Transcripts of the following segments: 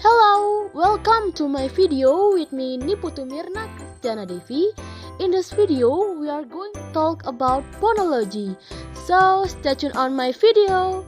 Hello, welcome to my video with me Niputumirna Kristiana Devi. In this video, we are going to talk about phonology. So stay tuned on my video.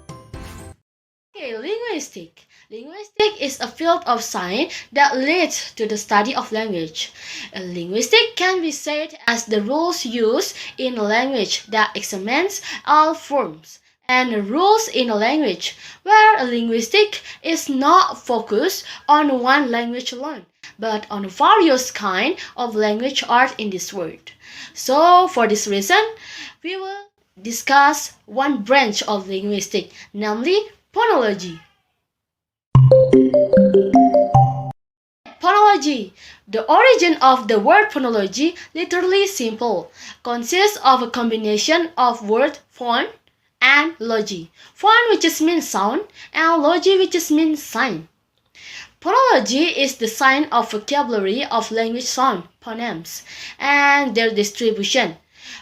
Okay, linguistic. Linguistic is a field of science that leads to the study of language. Linguistic can be said as the rules used in a language that examines all forms and rules in a language, where a linguistic is not focused on one language alone, but on various kinds of language art in this world. So, for this reason, we will discuss one branch of linguistic, namely phonology. Phonology. The origin of the word phonology, literally simple, consists of a combination of word phon and logy. Phon, which is means sound, and logy, which is means sign. Phonology is the science of vocabulary of language sound, phonemes, and their distribution.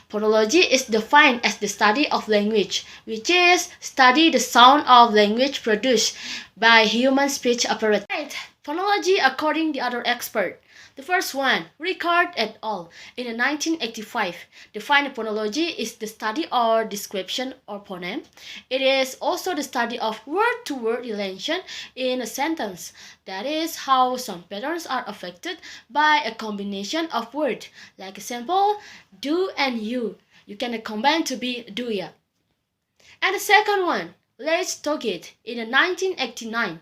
Phonology is defined as the study of language, which is study the sound of language produced by human speech apparatus. Right. Phonology according to the other expert. The first one, Ricard et al. In 1985, defined phonology is the study or description of phoneme. It is also the study of word-to-word relation in a sentence. That is how some patterns are affected by a combination of words. Like example, do and you. You can combine to be do ya. And the second one, Let's Talk It in 1989.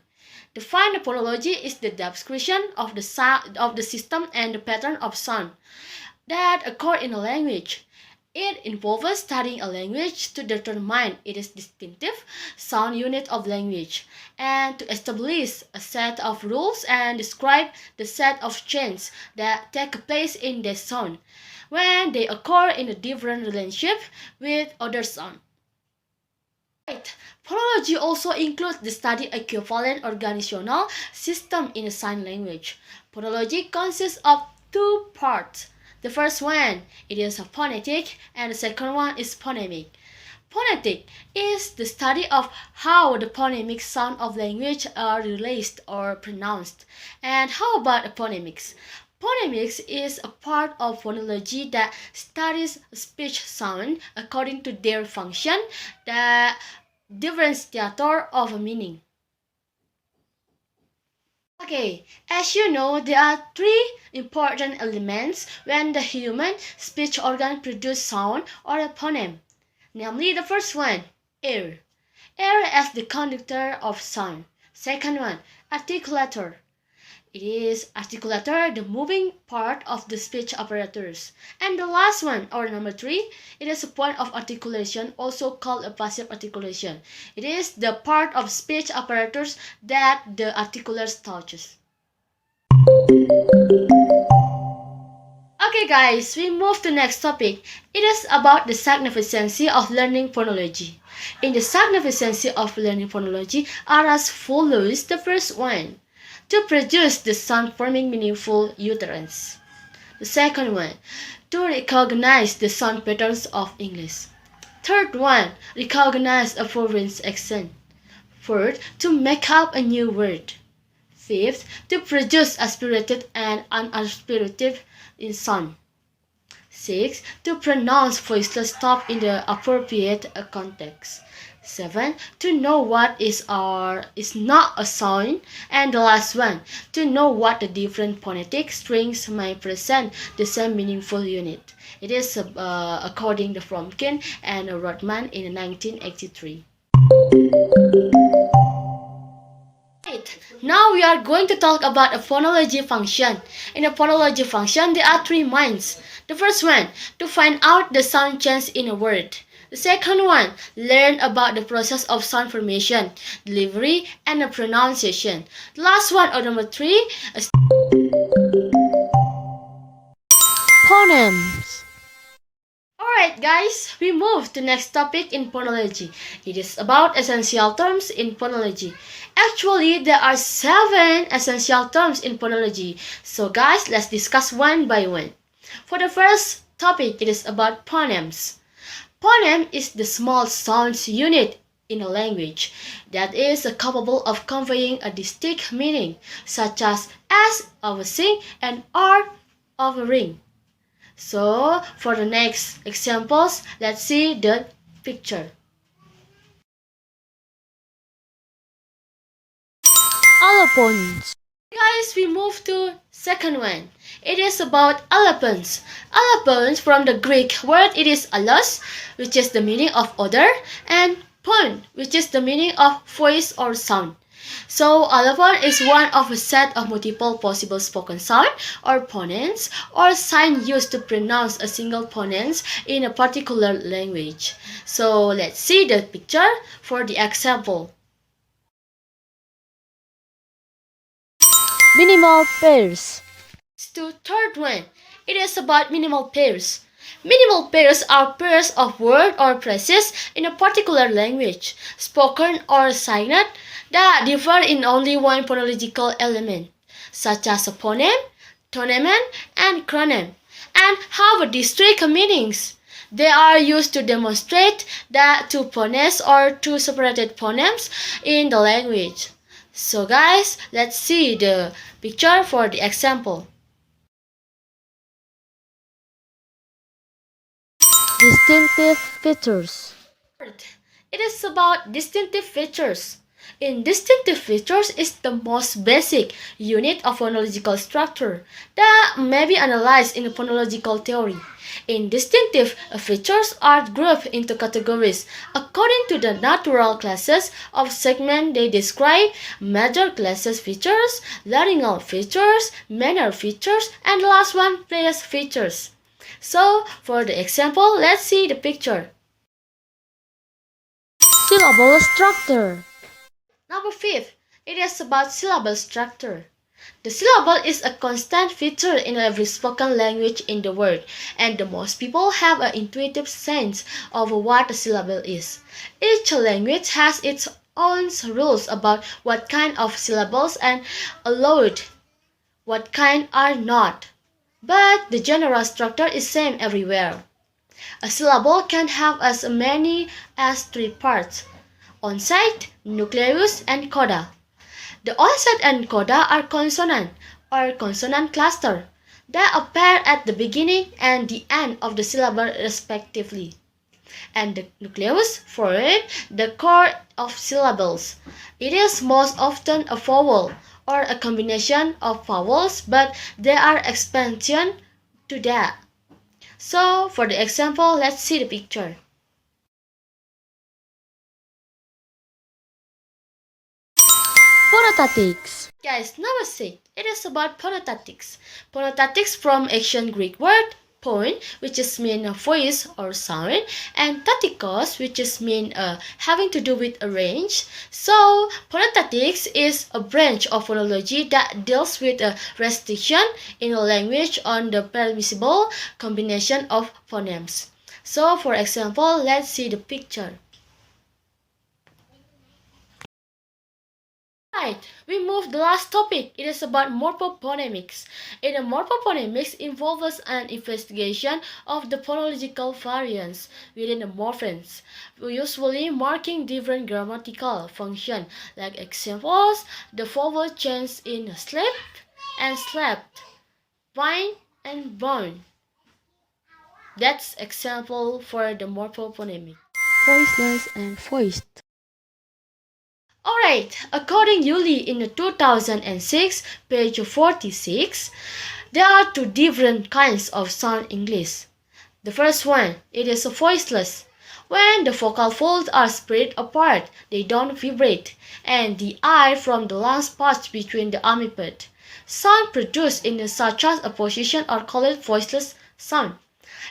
Defined phonology is the description of the system and the pattern of sound that occur in a language. It involves studying a language to determine its distinctive sound unit of language and to establish a set of rules and describe the set of changes that take place in the sound when they occur in a different relationship with other sounds. Phonology also includes the study of equivalent organizational system in a sign language. Phonology consists of two parts. The first one, it is a phonetic, and the second one is phonemic. Phonetic is the study of how the phonemic sound of language are released or pronounced. And how about phonemics? Phonemics is a part of phonology that studies speech sound according to their function, the differentiator of a meaning. Okay, as you know, there are three important elements when the human speech organ produce sound or a phoneme. Namely, the first one, air. Air as the conductor of sound. Second one, articulator. It is articulator, the moving part of the speech apparatus. And the last one, or number three, it is a point of articulation, also called a passive articulation. It is the part of speech apparatus that the articulars touches. Okay guys, we move to next topic. It is about the significancy of learning phonology. In the significancy of learning phonology are as follows. The first one, to produce the sound-forming meaningful utterance. The second one, to recognize the sound patterns of English. Third one, recognize a foreign accent. Fourth, to make up a new word. Fifth, to produce aspirated and unaspirated in sound. Sixth, to pronounce voiceless stop in the appropriate context. 7. To know what is or is not a sound. And the last one, to know what the different phonetic strings may present the same meaningful unit. It is according to Fromkin and Rodman in 1983. Right. Now we are going to talk about a phonology function. In a phonology function, there are three minds. The first one, to find out the sound change in a word. The second one, learn about the process of sound formation, delivery, and pronunciation. The last one, or number three, phonemes. Alright guys, we move to next topic in phonology. It is about essential terms in phonology. Actually, there are 7 essential terms in phonology. So guys, let's discuss one by one. For the first topic, it is about phonemes. Phoneme is the small sounds unit in a language that is capable of conveying a distinct meaning, such as S of a sing and R of a ring. So, for the next examples, let's see the picture. Allophones. Guys, we move to second one. It is about allophones. Allophones from the Greek word it is allos, which is the meaning of odor, and phone, which is the meaning of voice or sound. So allophone is one of a set of multiple possible spoken sound or phonetics or sign used to pronounce a single phoneme in a particular language. So let's see the picture for the example. Minimal pairs. To third one, it is about minimal pairs. Minimal pairs are pairs of words or phrases in a particular language, spoken or signed, that differ in only one phonological element, such as a phoneme, phoneme, and chroneme, and have distinct meanings. They are used to demonstrate that two phonemes or two separated phonemes in the language. So guys, let's see the picture for the example. Distinctive features. It is about distinctive features. In distinctive features is the most basic unit of phonological structure that may be analyzed in phonological theory. In distinctive features are grouped into categories according to the natural classes of segment they describe: major classes features, laryngeal features, manner features, and the last one, place features. So, for the example, let's see the picture. Syllable structure. Number 5. It is about syllable structure. The syllable is a constant feature in every spoken language in the world, and the most people have an intuitive sense of what a syllable is. Each language has its own rules about what kind of syllables are allowed, what kind are not. But the general structure is same everywhere. A syllable can have as many as 3 parts: onset, nucleus, and coda. The onset and coda are consonant or consonant cluster that appear at the beginning and the end of the syllable respectively. And the nucleus forms the core of syllables. It is most often a vowel or a combination of vowels, but there are expansions to that. So, for the example, let's see the picture. Phonotactics. Guys, number 6. It is about phonotactics. Phonotactics from ancient Greek word phon, which is mean voice or sound, and tatikos, which is mean having to do with a range. So, phonotactics is a branch of phonology that deals with a restriction in a language on the permissible combination of phonemes. So, for example, let's see the picture. Right, we move the last topic. It is about morphophonemics. In a morphophonemics involves an investigation of the phonological variance within the morphemes, usually marking different grammatical function. Like examples, the vowel change in slept and slept, wine and bone. That's example for the morphophonemic. Voiceless and voiced. Alright, according Yuli in 2006, page 46, there are two different kinds of sound English. The first one, it is voiceless. When the vocal folds are spread apart, they don't vibrate, and the air from the lungs pass between the armpit. Sound produced in such a position are called voiceless sound.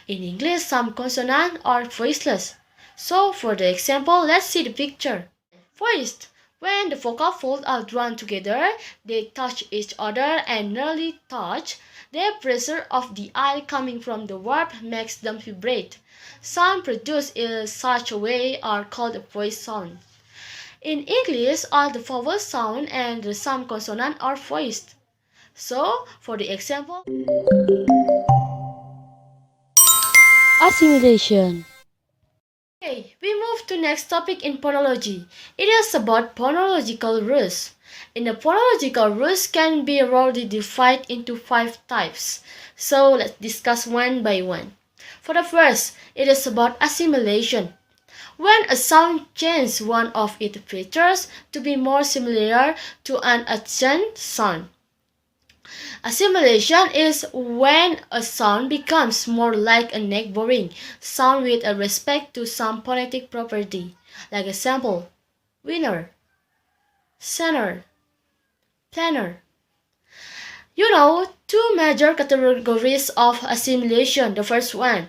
In English, some consonants are voiceless. So, for the example, let's see the picture. Voiced. When the vocal folds are drawn together, they touch each other and nearly touch. The pressure of the air coming from the verb makes them vibrate. Sound produced in such a way are called voice sound. In English, all the vowel sound and some consonant are voiced. So, for the example, assimilation. Okay, we move to next topic in phonology. It is about phonological rules. In the phonological rules can be broadly divided into 5 types. So let's discuss one by one. For the first, it is about assimilation. When a sound changes one of its features to be more similar to an adjacent sound. Assimilation is when a sound becomes more like a neighboring sound with respect to some phonetic property. Like example, winner, center, planner. You know, two major categories of assimilation. The first one,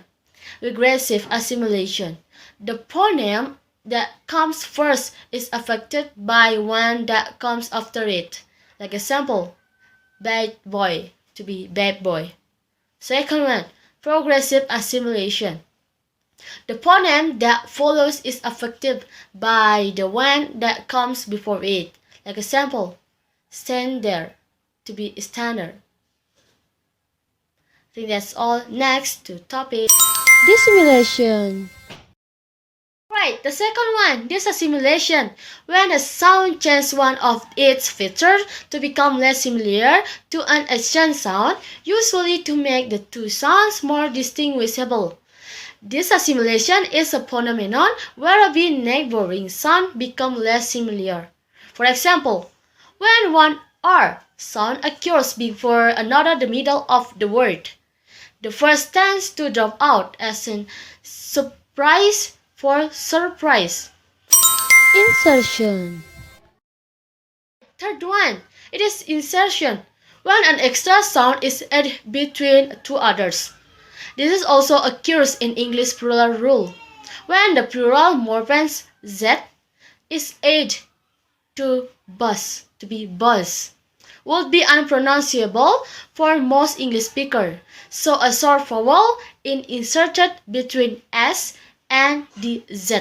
regressive assimilation. The phoneme that comes first is affected by one that comes after it. Like example, bad boy to be bad boy. Second one, progressive assimilation. The phoneme that follows is affected by the one that comes before it. Like example, stand there to be standard. I think that's all. Next to topic dissimulation. Right, the second one, disassimilation, when a sound changes one of its features to become less similar to an adjacent sound, usually to make the two sounds more distinguishable. Disassimilation is a phenomenon whereby neighboring sounds become less similar. For example, when one R sound occurs before another the middle of the word, the first tends to drop out as in surprise for surprise. Insertion. Third one, it is insertion, when an extra sound is added between two others. This is also occurs in English plural rule, when the plural morpheme z is added to bus, to be buzz, would be unpronounceable for most English speakers. So a short vowel is inserted between s and the z.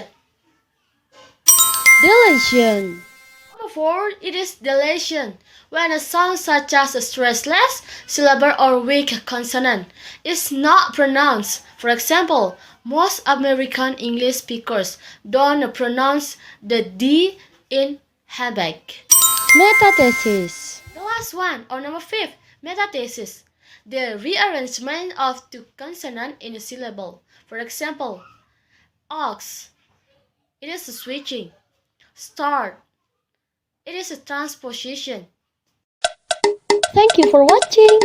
Deletion. Number 4, it is deletion, when a sound such as a stressless syllable or weak consonant is not pronounced. For example, most American English speakers don't pronounce the D in habak. Metathesis. The last one, or number 5, metathesis, the rearrangement of two consonants in a syllable. For example, ox, it is a switching. Start, it is a transposition. Thank you for watching.